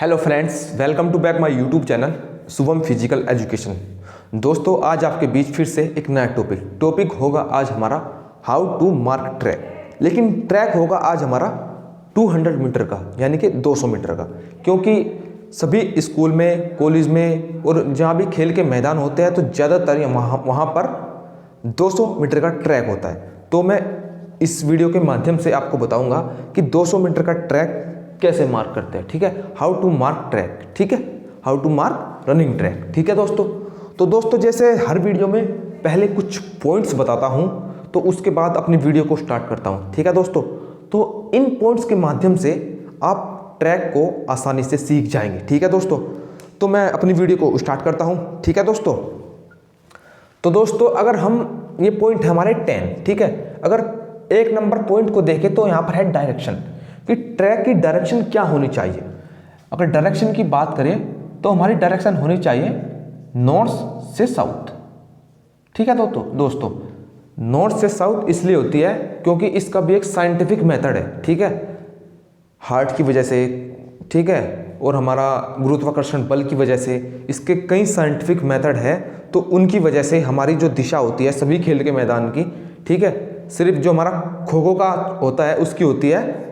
Hello friends, welcome to back my YouTube channel Shubham physical education. दोस्तों, आज आपके बीच फिर से एक नया टॉपिक होगा आज हमारा हाउ टू मार्क ट्रैक। लेकिन ट्रैक होगा आज हमारा 200 मीटर का, यानी कि 200 मीटर का, क्योंकि सभी स्कूल में, कॉलेज में और जहाँ भी खेल के मैदान होते हैं तो ज़्यादातर वहाँ पर 200 मीटर का ट्रैक होता है। तो मैं इस वीडियो के माध्यम से आपको बताऊंगा कि 200 मीटर का ट्रैक कैसे मार्क करते हैं। ठीक है, हाउ टू मार्क ट्रैक। ठीक है, how to mark running track. ठीक है दोस्तों। तो दोस्तों, जैसे हर वीडियो में पहले कुछ पॉइंट्स बताता हूं, तो उसके बाद अपनी वीडियो को स्टार्ट करता हूं। ठीक है दोस्तों। तो इन पॉइंट्स के माध्यम से आप ट्रैक को आसानी से सीख जाएंगे। ठीक है दोस्तों। तो मैं अपनी वीडियो को स्टार्ट करता हूँ। ठीक है दोस्तों। तो दोस्तों, अगर हम ये पॉइंट है हमारे 10, ठीक है, अगर एक नंबर पॉइंट को देखें तो यहाँ पर है डायरेक्शन, कि ट्रैक की डायरेक्शन क्या होनी चाहिए। अगर डायरेक्शन की बात करें तो हमारी डायरेक्शन होनी चाहिए नॉर्थ से साउथ। ठीक है दोस्तों, नॉर्थ से साउथ इसलिए होती है क्योंकि इसका भी एक साइंटिफिक मेथड है। ठीक है, हार्ट की वजह से, ठीक है, और हमारा गुरुत्वाकर्षण बल की वजह से इसके कई साइंटिफिक मेथड है। तो उनकी वजह से हमारी जो दिशा होती है सभी खेल के मैदान की, ठीक है, सिर्फ जो हमारा खो खो का होता है उसकी होती है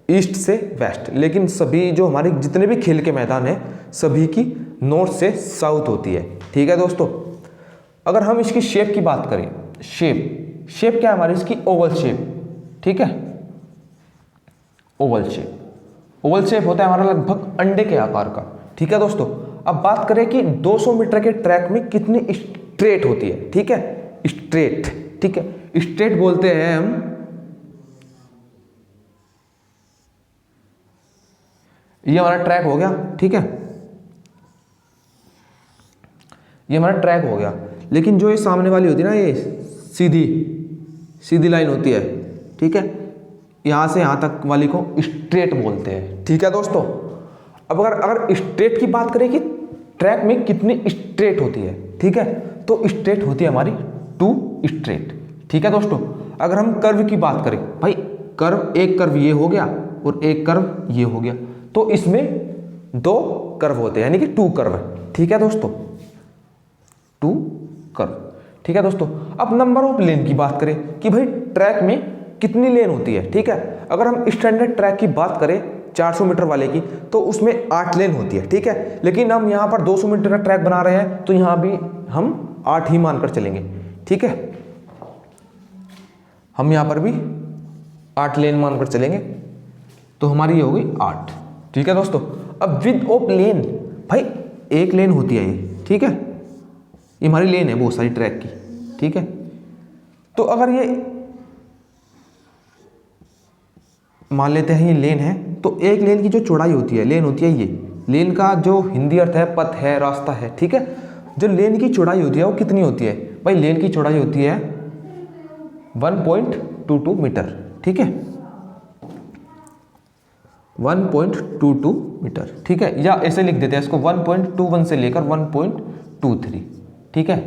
ईस्ट से वेस्ट, लेकिन सभी जो हमारे जितने भी खेल के मैदान हैं सभी की नॉर्थ से साउथ होती है। ठीक है दोस्तों। अगर हम इसकी शेप की बात करें, शेप क्या है हमारी इसकी? Oval shape. ठीक है, ओवल शेप होता है हमारा लगभग अंडे के आकार का। ठीक है दोस्तों। अब बात करें कि 200 मीटर के ट्रैक में कितनी स्ट्रेट होती है। ठीक है, स्ट्रेट। ठीक है, स्ट्रेट बोलते हैं हम, ये हमारा ट्रैक हो गया। ठीक है, ये हमारा ट्रैक हो गया। लेकिन जो ये सामने वाली होती है ना, ये सीधी लाइन होती है। ठीक है, यहां से यहां तक वाली को स्ट्रेट बोलते हैं। ठीक है दोस्तों। अब अगर स्ट्रेट की बात करें कि ट्रैक में कितनी स्ट्रेट होती है, ठीक है, तो स्ट्रेट होती है हमारी 2 स्ट्रेट। ठीक है दोस्तों। अगर हम कर्व की बात करें, भाई कर्व, एक कर्व ये हो गया और एक कर्व ये हो गया, तो इसमें 2 कर्व होते हैं, यानी कि 2 कर्व। ठीक है दोस्तों, 2 कर्व। ठीक है दोस्तों। अब नंबर ऑफ लेन की बात करें कि भाई ट्रैक में कितनी लेन होती है। ठीक है, अगर हम स्टैंडर्ड ट्रैक की बात करें 400 मीटर वाले की, तो उसमें 8 लेन होती है। ठीक है, लेकिन हम यहाँ पर 200 मीटर का ट्रैक बना रहे हैं तो यहाँ भी हम 8 ही मानकर चलेंगे। ठीक है, हम यहाँ पर भी 8 लेन मानकर चलेंगे, तो हमारी ये होगी 8। ठीक है दोस्तों। अब विड्थ ऑफ लेन, भाई एक लेन होती है ये। ठीक है, ये हमारी लेन है बहुत सारी ट्रैक की। ठीक है, तो अगर ये मान लेते हैं ये लेन है, तो एक लेन की जो चौड़ाई होती है, लेन होती है ये, लेन का जो हिंदी अर्थ है पथ है, रास्ता है। ठीक है, जो लेन की चौड़ाई होती है वो कितनी होती है? भाई लेन की चौड़ाई होती है 1.22 मीटर। ठीक है, 1.22 मीटर। ठीक है, या ऐसे लिख देते हैं इसको 1.21 से लेकर 1.23। ठीक है,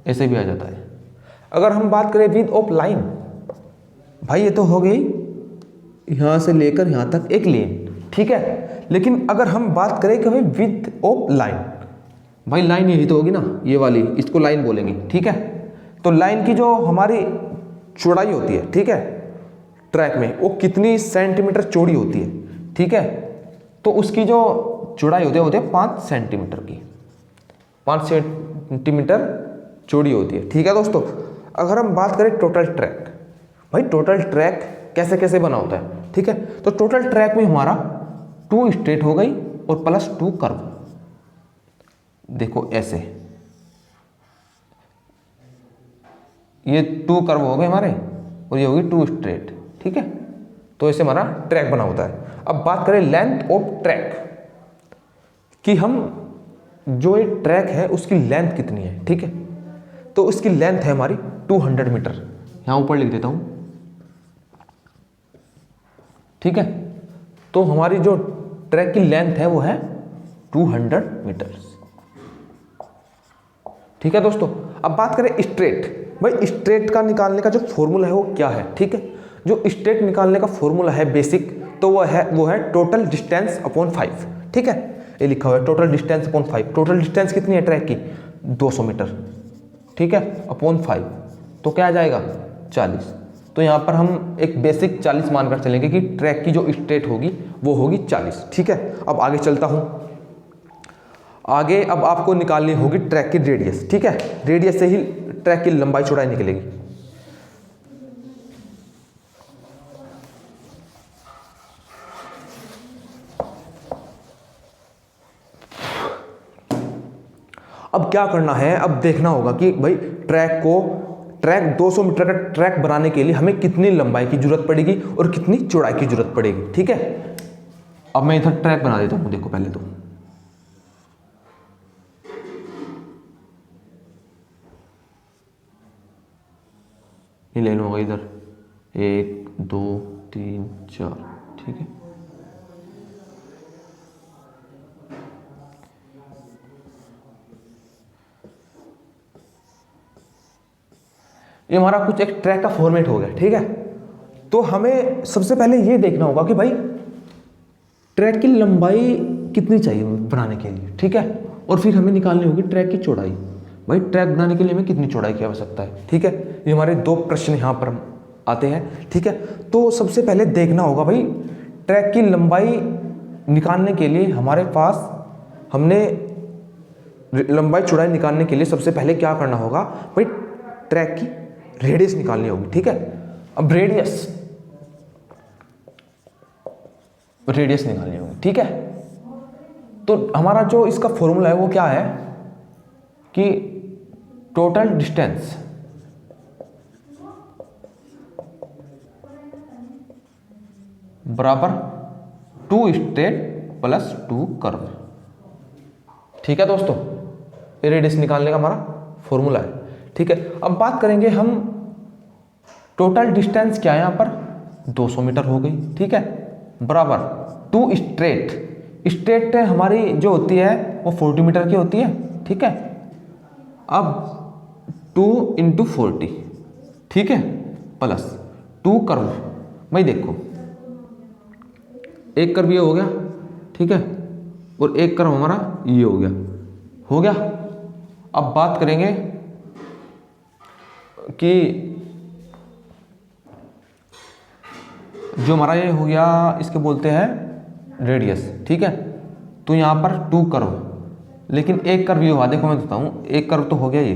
ऐसे भी आ जाता है। अगर हम बात करें विड्थ ऑफ लाइन, भाई ये तो हो गई यहां से लेकर यहां तक एक लेन। ठीक है, लेकिन अगर हम बात करें कि भाई विड्थ ऑफ लाइन, भाई लाइन यही तो होगी ना, ये वाली, इसको लाइन बोलेंगे। ठीक है, तो लाइन की जो हमारी चौड़ाई होती है, ठीक है, ट्रैक में वो कितनी सेंटीमीटर चौड़ी होती है? ठीक है, तो उसकी जो चौड़ाई होती है 5 सेंटीमीटर की, 5 सेंटीमीटर चौड़ी होती है। ठीक है दोस्तों। अगर हम बात करें टोटल ट्रैक, भाई टोटल ट्रैक कैसे कैसे बना होता है? ठीक है, तो टोटल ट्रैक में हमारा 2 स्ट्रेट हो गई और प्लस 2 कर्व। देखो ऐसे, ये 2 कर्व हो गए हमारे और ये होगी 2 स्ट्रेट। ठीक है, तो ऐसे हमारा ट्रैक बना होता है। अब बात करें लेंथ ऑफ ट्रैक, कि हम जो ये ट्रैक है उसकी लेंथ कितनी है। ठीक है, तो उसकी लेंथ है हमारी 200 मीटर। यहां ऊपर लिख देता हूं। ठीक है, तो हमारी जो ट्रैक की लेंथ है वो है 200 मीटर। ठीक है दोस्तों। अब बात करें स्ट्रेट, भाई स्ट्रेट का निकालने का जो फॉर्मूला है वो क्या है? ठीक है, जो स्ट्रेट निकालने का फॉर्मूला है बेसिक, तो वो है टोटल डिस्टेंस अपॉन 5। ठीक है। ये लिखा हुआ है total distance upon 5। Total distance कितनी है ट्रैक की? 200 मीटर, ठीक है, अपॉन 5, तो क्या आ जाएगा? 40। तो यहाँ पर हम एक बेसिक 40 मानकर चलेंगे कि ट्रैक की जो स्ट्रेट होगी वो होगी 40, ठीक है। अब आगे चलता हूँ। आगे अब आपको निकालनी होगी ट्रैक की रेडियस, ठीक है। रेडियस से ही ट्रैक की लंबाई चौड़ाई निकलेगी। अब क्या करना है, अब देखना होगा कि भाई ट्रैक 200 मीटर का ट्रैक बनाने के लिए हमें कितनी लंबाई की जरूरत पड़ेगी और कितनी चौड़ाई की जरूरत पड़ेगी, ठीक है। अब मैं इधर ट्रैक बना देता हूं, देखो पहले तो ये ले लूंगा इधर 1 2 3 4, ठीक है। ये हमारा कुछ एक ट्रैक का फॉर्मेट हो गया, ठीक है। तो हमें सबसे पहले ये देखना होगा कि भाई ट्रैक की लंबाई कितनी चाहिए बनाने के लिए, ठीक है। और फिर हमें निकालनी होगी ट्रैक की चौड़ाई। भाई ट्रैक बनाने के लिए हमें कितनी चौड़ाई की आवश्यकता है, ठीक है। ये हमारे दो प्रश्न यहाँ पर आते हैं, ठीक है। तो सबसे पहले देखना होगा भाई ट्रैक की लंबाई निकालने के लिए हमारे पास हमने लंबाई चौड़ाई निकालने के लिए सबसे पहले क्या करना होगा, भाई ट्रैक की रेडियस निकालनी होगी, ठीक है। अब रेडियस निकालनी होगी, ठीक है। तो हमारा जो इसका फॉर्मूला है वो क्या है कि टोटल डिस्टेंस बराबर 2 स्ट्रेट प्लस 2 कर्व, ठीक है दोस्तों। ये रेडियस निकालने का हमारा फॉर्मूला है, ठीक है। अब बात करेंगे हम टोटल डिस्टेंस क्या है, यहाँ पर 200 मीटर हो गई, ठीक है, बराबर 2 स्ट्रेट हमारी जो होती है वो 40 मीटर की होती है, ठीक है। अब 2 × 40, ठीक है, प्लस 2 कर्व। भाई देखो एक कर्व ये हो गया, ठीक है, और एक कर्व हमारा ये हो गया। अब बात करेंगे कि जो हमारा ये हो गया इसके बोलते हैं रेडियस, ठीक है। तो यहाँ पर 2 कर्व, लेकिन एक कर्व ये हुआ, देखो मैं बताता हूँ, एक कर्व तो हो गया ये,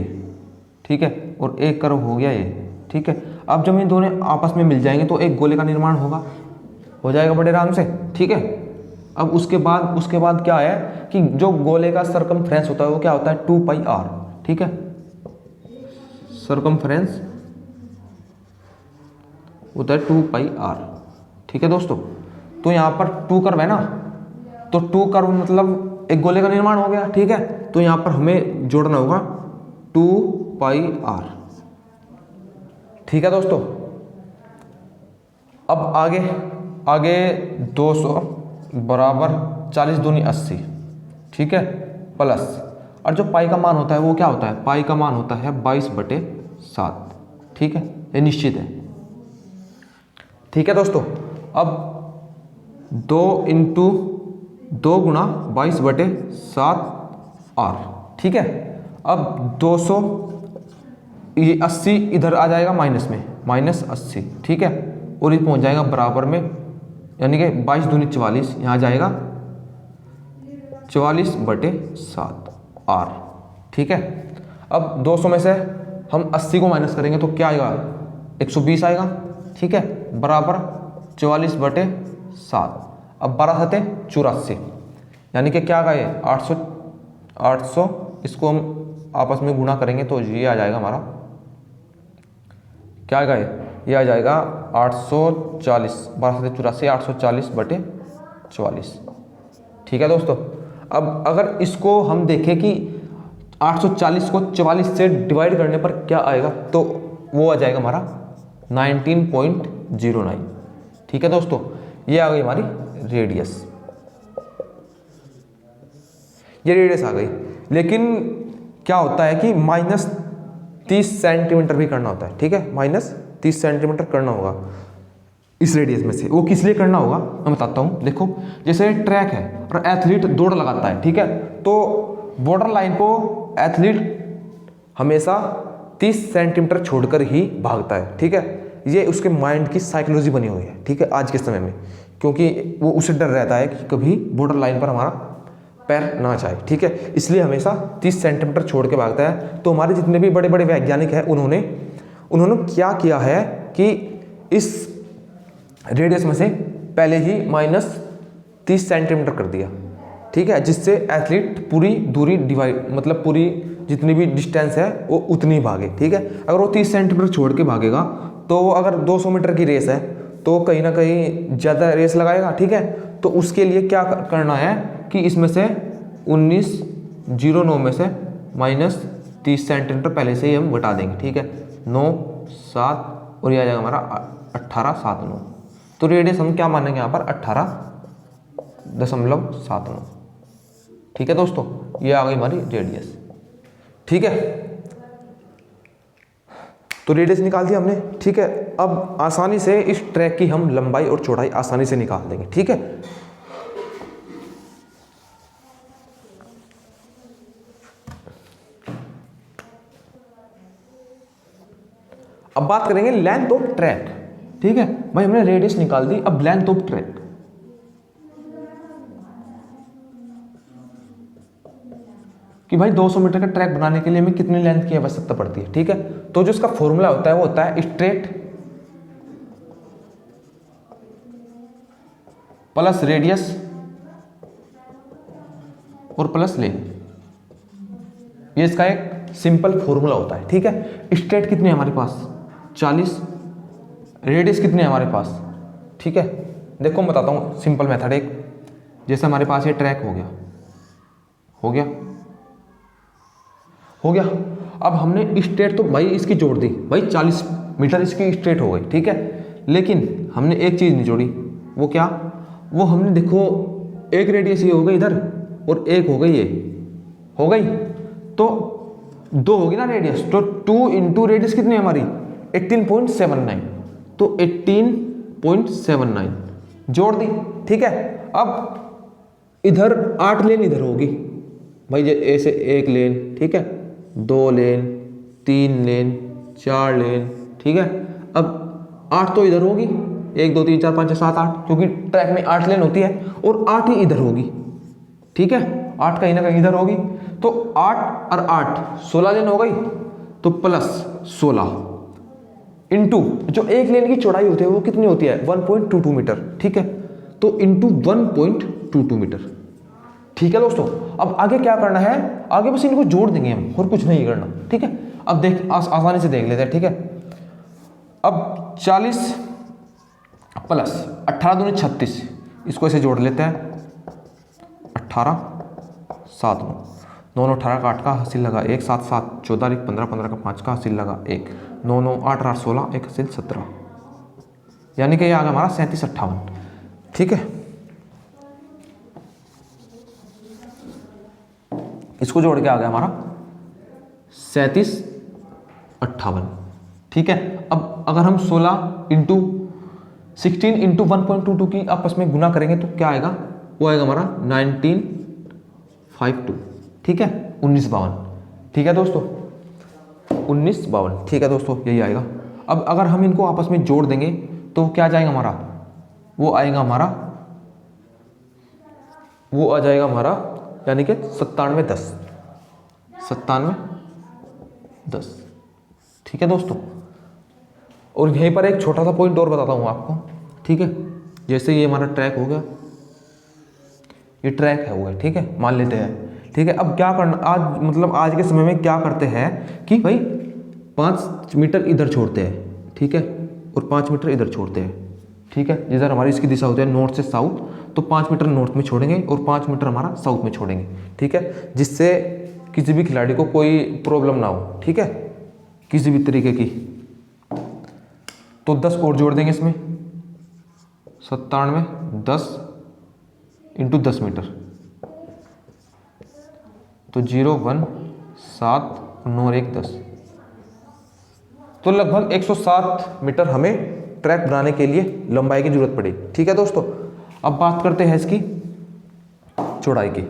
ठीक है, और एक कर्व हो गया ये, ठीक है। अब जब ये दोनों आपस में मिल जाएंगे तो एक गोले का निर्माण हो जाएगा बड़े आराम से, ठीक है। अब उसके बाद क्या है कि जो गोले का सरकमफ्रेंस होता है वो क्या होता है 2πr, ठीक है। सरकमफ्रेंस होता है 2πr, ठीक है दोस्तों। तो यहाँ पर 2 कर्व है ना, तो 2 कर्व मतलब एक गोले का निर्माण हो गया, ठीक है। तो यहाँ पर हमें जोड़ना होगा 2πr, ठीक है दोस्तों। अब आगे 200 बराबर 40 दूनी 80, ठीक है, प्लस, और जो पाई का मान होता है वो क्या होता है, पाई का मान होता है 22/7, ठीक है, ये निश्चित है, ठीक है दोस्तों। अब 2 × 2 × 22/7r, ठीक है। अब 200 ये 80 इधर आ जाएगा माइनस में, -80, ठीक है, और ये पहुंच जाएगा बराबर में, यानी कि 22 दूनी 44, यहाँ जाएगा 44/7r, ठीक है। अब 200 में से हम 80 को माइनस करेंगे तो क्या आएगा, 120 आएगा, ठीक है, बराबर 44/7। अब 12 7 84, यानी कि क्या गए 800, इसको हम आपस में गुणा करेंगे तो ये आ जाएगा हमारा, क्या गए, ये आ जाएगा 840, 12 7 84, 840/44, ठीक है दोस्तों। अब अगर इसको हम देखें कि 840 को 44 से डिवाइड करने पर क्या आएगा, तो वो आ जाएगा हमारा 19.09, ठीक है दोस्तों। ये आ गई हमारी रेडियस, ये रेडियस आ गई। लेकिन क्या होता है कि -30 सेंटीमीटर भी करना होता है, ठीक है, -30 सेंटीमीटर करना होगा। इस रेडियस में से। वो किस लिए करना होगा मैं बताता हूँ। देखो जैसे ट्रैक है और एथलीट दौड़ लगाता है, ठीक है, तो बॉर्डर लाइन को एथलीट हमेशा 30 सेंटीमीटर छोड़कर ही भागता है, ठीक है। ये उसके माइंड की साइकोलॉजी बनी हुई है, ठीक है, आज के समय में, क्योंकि वो उसे डर रहता है कि कभी बॉर्डर लाइन पर हमारा पैर ना जाए, ठीक है, इसलिए हमेशा 30 सेंटीमीटर छोड़ के भागता है। तो हमारे जितने भी बड़े बड़े वैज्ञानिक हैं उन्होंने क्या किया है कि इस रेडियस में से पहले ही -30 सेंटीमीटर कर दिया, ठीक है, जिससे एथलीट पूरी दूरी डिवाइड, मतलब पूरी जितनी भी डिस्टेंस है वो उतनी भागे, ठीक है। अगर वो 30 सेंटीमीटर छोड़ के भागेगा तो अगर 200 मीटर की रेस है तो कहीं ना कहीं ज़्यादा रेस लगाएगा, ठीक है। तो उसके लिए क्या करना है कि इसमें से 1909 में से -30 सेंटीमीटर पहले से ही हम घटा देंगे, ठीक है, 9 7 और ये आ जाएगा हमारा 18 7 9। तो रेडियस हम क्या मानेंगे यहाँ पर 18.79, ठीक है दोस्तों, ये आ गई हमारी रेडियस, ठीक है। तो रेडियस निकाल दिया हमने, ठीक है। अब आसानी से इस ट्रैक की हम लंबाई और चौड़ाई आसानी से निकाल देंगे, ठीक है। अब बात करेंगे लेंथ ऑफ ट्रैक, ठीक है भाई, हमने रेडियस निकाल दी, अब लेंथ ऑफ ट्रैक। कि भाई 200 मीटर का ट्रैक बनाने के लिए हमें कितनी लेंथ की आवश्यकता पड़ती है, ठीक है। तो जो इसका फॉर्मूला होता है वो होता है स्ट्रेट प्लस रेडियस और प्लस लेंथ, ये इसका एक सिंपल फॉर्मूला होता है, ठीक है। स्ट्रेट कितनी है हमारे पास 40, रेडियस कितनी है हमारे पास, ठीक है। देखो मैं बताता हूँ सिंपल मेथड एक, जैसे हमारे पास ये ट्रैक हो गया, हो गया, हो गया। अब हमने स्ट्रेट तो भाई इसकी जोड़ दी, भाई 40 मीटर इसकी स्ट्रेट हो गई, ठीक है। लेकिन हमने एक चीज़ नहीं जोड़ी, वो क्या, वो हमने देखो एक रेडियस ये हो गई इधर और एक हो गई ये, हो गई, तो 2 होगी ना रेडियस, तो 2 इंटू रेडियस कितनी है हमारी 18.79, तो 18.79 जोड़ दी, ठीक है। अब इधर 8 लेन इधर होगी भाई, ऐसे 1 लेन, ठीक है, 2 लेन, 3 लेन, 4 लेन, ठीक है। अब 8 तो इधर होगी, 1 2 3 4 5 6 7 8, क्योंकि ट्रैक में 8 लेन होती है, और 8 ही इधर होगी, ठीक है, 8 कहीं ना कहीं इधर होगी, तो 8 और 8 16 लेन हो गई, तो प्लस 16 इंटू जो एक लेन की चौड़ाई होती है वो कितनी होती है 1.22 मीटर, ठीक है, तो इंटू 1.22 मीटर, ठीक है दोस्तों। अब आगे क्या करना है, आगे बस इनको जोड़ देंगे हम, और कुछ नहीं करना, ठीक है। अब देख आसानी से देख लेते हैं, ठीक है। अब 40 प्लस 18 दूनी 36, इसको ऐसे जोड़ लेते हैं, 18 7 9 9 18 का 8 का हासिल लगा 1 7 7 14 1 15 15 का 5 का हासिल लगा 1 9 9 8 8 16 1 हासिल 17, यानी कि ये आ गया हमारा 37 58, ठीक है। इसको जोड़ के आ गया हमारा 37 58, ठीक है। अब अगर हम 16 इंटू 16 इंटू 1.22 की आपस में गुना करेंगे तो क्या आएगा, वो आएगा हमारा 1952, ठीक है, 1952, ठीक है दोस्तों, 1952, ठीक है दोस्तों, यही आएगा। अब अगर हम इनको आपस में जोड़ देंगे तो क्या जाएगा हमारा, वो आएगा हमारा, वो आ जाएगा हमारा यानी कि 97 10, ठीक है दोस्तों। और यहीं पर एक छोटा सा पॉइंट और बताता हूँ आपको, ठीक है। जैसे ये हमारा ट्रैक हो गया, ये ट्रैक है हो गया, ठीक है, मान लेते हैं, ठीक है। अब क्या करना, आज मतलब आज के समय में क्या करते हैं कि भाई 5 मीटर इधर छोड़ते हैं, ठीक है, और 5 मीटर इधर छोड़ते हैं, ठीक है। जिधर हमारी इसकी दिशा होती है नॉर्थ से साउथ, तो 5 मीटर नॉर्थ में छोड़ेंगे और 5 मीटर हमारा साउथ में छोड़ेंगे, ठीक है, जिससे किसी भी खिलाड़ी को कोई प्रॉब्लम ना हो, ठीक है, किसी भी तरीके की। तो 10 और जोड़ देंगे इसमें, 97 10 इंटू 10 मीटर, तो 0 1 7 9 1 10, तो लगभग 107 मीटर हमें ट्रैक बनाने के लिए लंबाई की जरूरत पड़ेगी। ठीक है दोस्तों, अब बात करते हैं इसकी चौड़ाई की।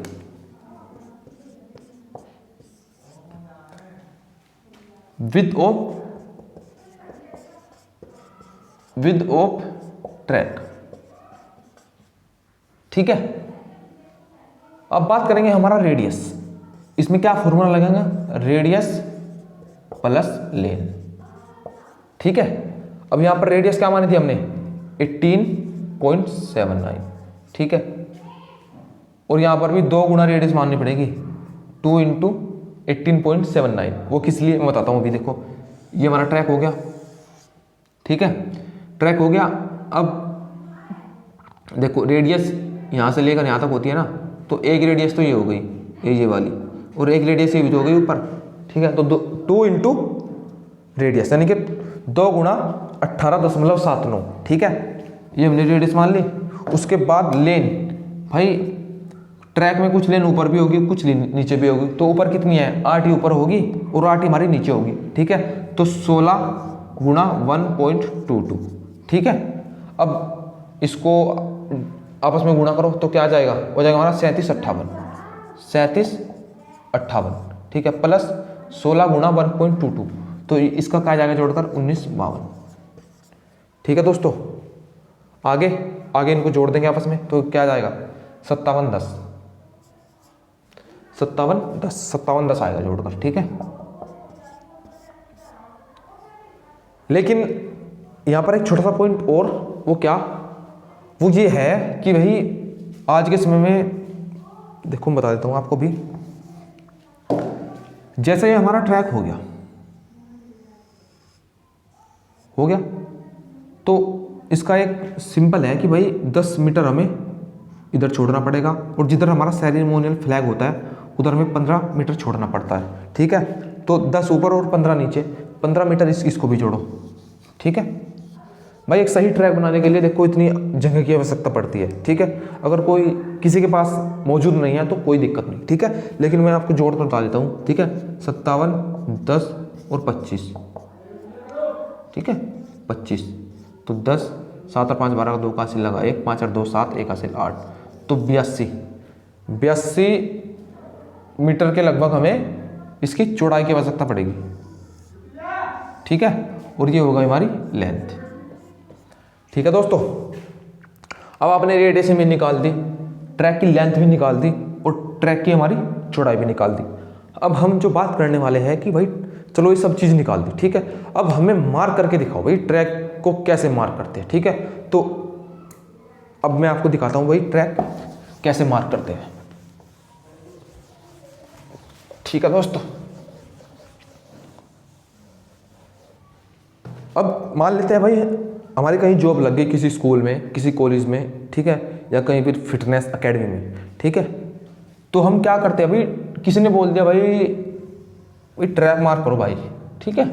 Width of track. ठीक है, अब बात करेंगे हमारा रेडियस। इसमें क्या फॉर्मूला लगेगा, रेडियस प्लस लेन। ठीक है, अब यहां पर रेडियस क्या मानी थी हमने, 18.79। ठीक है, और यहां पर भी 2 गुना रेडियस माननी पड़ेगी, 2 इंटू 18.79। वो किस लिए मैं बताता हूं अभी। देखो ये हमारा ट्रैक हो गया। ठीक है, ट्रैक हो गया। अब देखो रेडियस यहां से लेकर यहां तक होती है ना, तो एक रेडियस तो ये हो गई, ये वाली, और एक रेडियस ये भी तो हो गई ऊपर। ठीक है, तो 2 इंटू रेडियस यानी कि 2 गुना 18.79। ठीक है, ये हमने रेडियस मान ली। उसके बाद लेन, भाई ट्रैक में कुछ लेन ऊपर भी होगी, कुछ लेन नीचे भी होगी, तो ऊपर कितनी है, 8 ही ऊपर होगी और 8 ही हमारी नीचे होगी। ठीक है, तो 16 गुना 1.22। ठीक है, अब इसको आपस में गुणा करो तो क्या आ जाएगा, हो जाएगा हमारा 3758। ठीक है, प्लस 16 गुना 1.22, तो इसका क्या जाएगा जोड़कर 1952। ठीक है दोस्तों, आगे इनको जोड़ देंगे आपस में तो क्या जाएगा 5710 आएगा जोड़कर। ठीक है, लेकिन यहां पर एक छोटा सा पॉइंट और, वो क्या, वो ये है कि भाई आज के समय में देखो मैं बता देता हूं आपको भी। जैसे ये हमारा ट्रैक हो गया तो इसका एक सिंपल है कि भाई 10 मीटर हमें इधर छोड़ना पड़ेगा, और जिधर हमारा सेरेमोनियल फ्लैग होता है उधर हमें 15 मीटर छोड़ना पड़ता है। ठीक है, तो 10 ऊपर और 15 नीचे, 15 मीटर इसको भी जोड़ो। ठीक है भाई, एक सही ट्रैक बनाने के लिए देखो इतनी जगह की आवश्यकता पड़ती है। ठीक है, अगर कोई किसी के पास मौजूद नहीं है तो कोई दिक्कत नहीं। ठीक है, लेकिन मैं आपको जोड़ कर बता देता हूँ। ठीक है, 57, 10 और 25। ठीक है, 25, तो 10, 7 और 5 12, 2 का हासिल लगा 1, 5 और 2 7, 1 हासिल 8, तो 82 मीटर के लगभग हमें इसकी चौड़ाई की आवश्यकता पड़ेगी। ठीक है, और ये होगा हमारी लेंथ। ठीक है दोस्तों, अब आपने रेडियस भी निकाल दी, ट्रैक की लेंथ भी निकाल दी, और ट्रैक की हमारी चौड़ाई भी निकाल दी। अब हम जो बात करने वाले हैं कि भाई चलो ये सब चीज़ निकाल दी। ठीक है, अब हमें मार्क करके दिखाओ भाई ट्रैक को कैसे मार्क करते हैं। ठीक है, तो अब मैं आपको दिखाता हूँ भाई ट्रैक कैसे मार्क करते हैं। ठीक है दोस्तों, अब मान लेते हैं भाई हमारी कहीं जॉब लग गई किसी स्कूल में, किसी कॉलेज में। ठीक है, या कहीं फिर फिटनेस एकेडमी में। ठीक है, तो हम क्या करते हैं भाई, किसी ने बोल दिया भाई ट्रैक मार्क करो भाई। ठीक है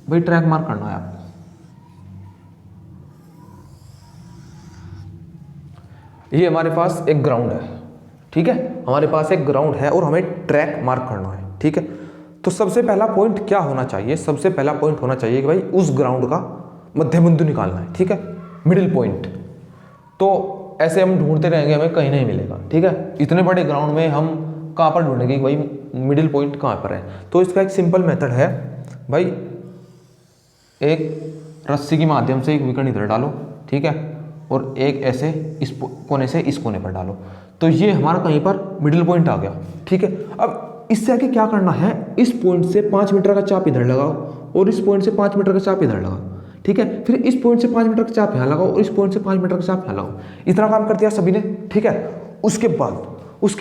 भाई, ट्रैक मार्क करना है आपको। ये हमारे पास एक ग्राउंड है। ठीक है, हमारे पास एक ग्राउंड है और हमें ट्रैक मार्क करना है। ठीक है, तो सबसे पहला पॉइंट क्या होना चाहिए, सबसे पहला पॉइंट होना चाहिए कि भाई उस ग्राउंड का मध्य बिंदु निकालना है। ठीक है, मिडिल पॉइंट। तो ऐसे हम ढूंढते रहेंगे, हमें कहीं नहीं मिलेगा। ठीक है, इतने बड़े ग्राउंड में हम कहाँ पर ढूंढेंगे कि भाई मिडिल पॉइंट कहाँ पर है। तो इसका एक सिंपल मेथड है भाई, एक रस्सी के माध्यम से एक विकर्ण इधर डालो। ठीक है, और एक ऐसे इस कोने से इस कोने पर डालो, तो ये हमारा कहीं पर मिडिल पॉइंट आ गया। ठीक है, अब इससे आगे क्या करना है, इस पॉइंट से 5 मीटर का चाप इधर लगाओ और इस पॉइंट से 5 मीटर का चाप इधर लगाओ। ठीक है, फिर इस पॉइंट से 5 मीटर का चाप यहाँ लगाओ और इस पॉइंट से 5 मीटर का चाप यहाँ लगाओ। इतना काम कर दिया सभी ने। ठीक है, उसके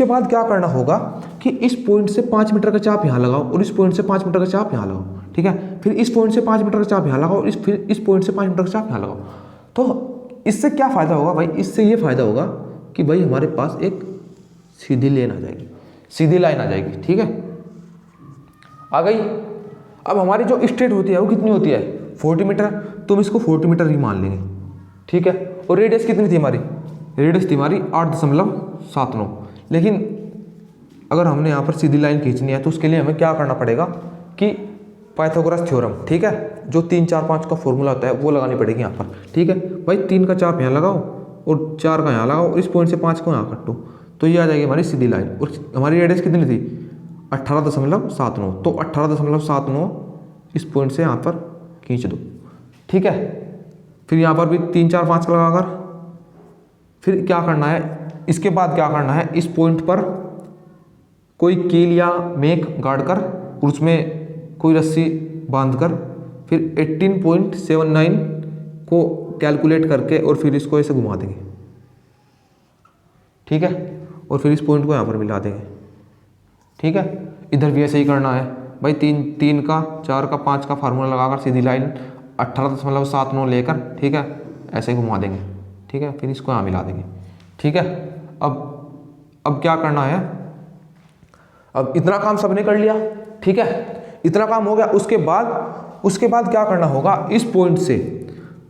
बाद क्या करना होगा कि इस पॉइंट से 5 मीटर का चाप यहाँ लगाओ और इस पॉइंट से 5 मीटर का चाप यहाँ लगाओ। ठीक है, फिर इस पॉइंट से 5 मीटर का चाप यहाँ लगाओ और फिर इस पॉइंट से 5 मीटर का चाप यहाँ लगाओ। तो इससे क्या फ़ायदा होगा भाई, इससे ये फ़ायदा होगा कि भाई हमारे पास एक सीधी लाइन आ जाएगी, सीधी लाइन आ जाएगी। ठीक है, आ गई। अब हमारी जो स्ट्रेट होती है वो कितनी होती है, 40 मीटर। तो हम इसको 40 मीटर ही मान लेंगे। ठीक है, और रेडियस कितनी थी हमारी, रेडियस थी हमारी 8.79। लेकिन अगर हमने यहाँ पर सीधी लाइन खींचनी है तो उसके लिए हमें क्या करना पड़ेगा कि पाइथागोरस थ्योरम, ठीक है, जो 3 4 5 का फॉर्मूला होता है वो लगानी पड़ेगी यहाँ पर, ठीक है भाई। 3 का चाप यहाँ लगाओ और 4 का यहाँ लगाओ और इस पॉइंट से 5 को यहाँ काटो, तो ये आ जाएगी हमारी सीधी लाइन। और हमारी रेडियस कितनी थी? 18.79, तो 18.79 इस पॉइंट से यहाँ पर खींच दो, ठीक है। फिर यहाँ पर भी 3 4 5 का लगाकर फिर क्या करना है, इसके बाद क्या करना है, इस पॉइंट पर कोई कील या मेक गाड़ कर और उसमें कोई रस्सी बांधकर फिर 18.79 को कैलकुलेट करके और फिर इसको ऐसे घुमा देंगे, ठीक है। और फिर इस पॉइंट को यहाँ पर मिला देंगे, ठीक है। इधर भी ऐसे ही करना है भाई। 3 का 4 का 5 का फार्मूला लगाकर सीधी लाइन 18.79 लेकर, ठीक है, ऐसे ही घुमा देंगे, ठीक है। फिर इसको यहाँ मिला देंगे, ठीक है। अब क्या करना है, अब इतना काम सबने कर लिया, ठीक है, इतना काम हो गया। उसके बाद क्या करना होगा, इस पॉइंट से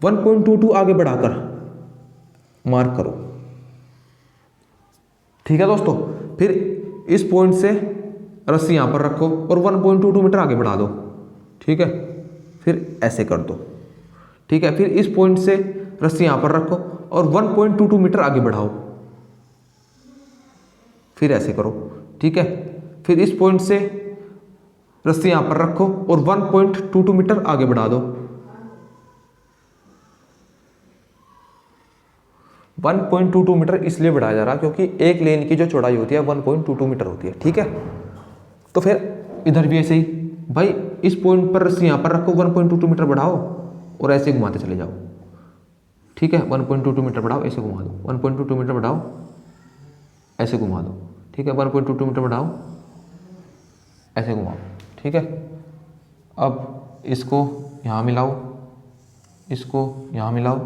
1.22 आगे बढ़ाकर मार्क करो, ठीक है दोस्तों। फिर इस पॉइंट से रस्सी यहां पर रखो और 1.22 मीटर आगे बढ़ा दो, ठीक है। फिर ऐसे कर दो, ठीक है। फिर इस पॉइंट से रस्सी यहां पर रखो और 1.22 मीटर आगे बढ़ाओ, फिर ऐसे करो, ठीक है। फिर इस पॉइंट से रस्सी यहां पर रखो और 1.22 मीटर आगे बढ़ा दो। 1.22 मीटर इसलिए बढ़ाया जा रहा है क्योंकि एक लेन की जो चौड़ाई होती है 1.22 मीटर होती है, ठीक है। तो फिर इधर भी ऐसे ही भाई, इस पॉइंट पर रस्सी यहां पर रखो, 1.22 मीटर बढ़ाओ और ऐसे घुमाते चले जाओ, ठीक है। 1.22 मीटर बढ़ाओ, ऐसे घुमा दो, 1.22 मीटर बढ़ाओ, ऐसे घुमा दो, ठीक है। 1.22 मीटर बढ़ाओ, ऐसे घुमाओ, ठीक है। अब इसको यहाँ मिलाओ, इसको यहाँ मिलाओ,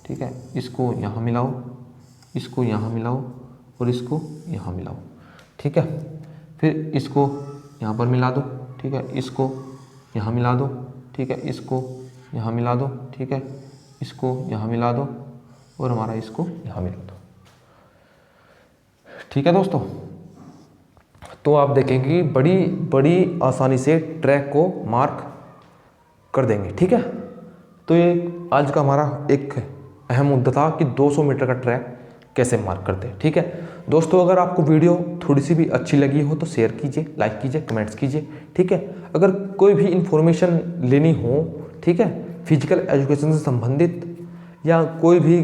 ठीक है। इसको यहाँ मिलाओ, इसको यहाँ मिलाओ और इसको यहाँ मिलाओ, ठीक है। फिर इसको यहाँ पर मिला दो, ठीक है। इसको यहाँ मिला दो, ठीक है। इसको यहाँ मिला दो, ठीक है। इसको यहाँ मिला दो और हमारा इसको यहाँ मिला दो, ठीक है दोस्तों। तो आप देखेंगे कि बड़ी आसानी से ट्रैक को मार्क कर देंगे, ठीक है। तो ये आज का हमारा एक अहम मुद्दा था कि 200 मीटर का ट्रैक कैसे मार्क करते हैं, ठीक है दोस्तों। अगर आपको वीडियो थोड़ी सी भी अच्छी लगी हो तो शेयर कीजिए, लाइक कीजिए, कमेंट्स कीजिए, ठीक है। अगर कोई भी इंफॉर्मेशन लेनी हो, ठीक है, फिजिकल एजुकेशन से संबंधित या कोई भी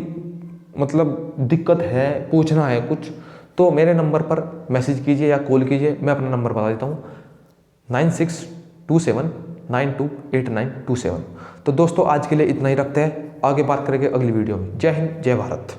मतलब दिक्कत है, पूछना है कुछ, तो मेरे नंबर पर मैसेज कीजिए या कॉल कीजिए। मैं अपना नंबर बता देता हूँ 9627928927। तो दोस्तों आज के लिए इतना ही रखते हैं, आगे बात करेंगे अगली वीडियो में। जय हिंद, जय भारत।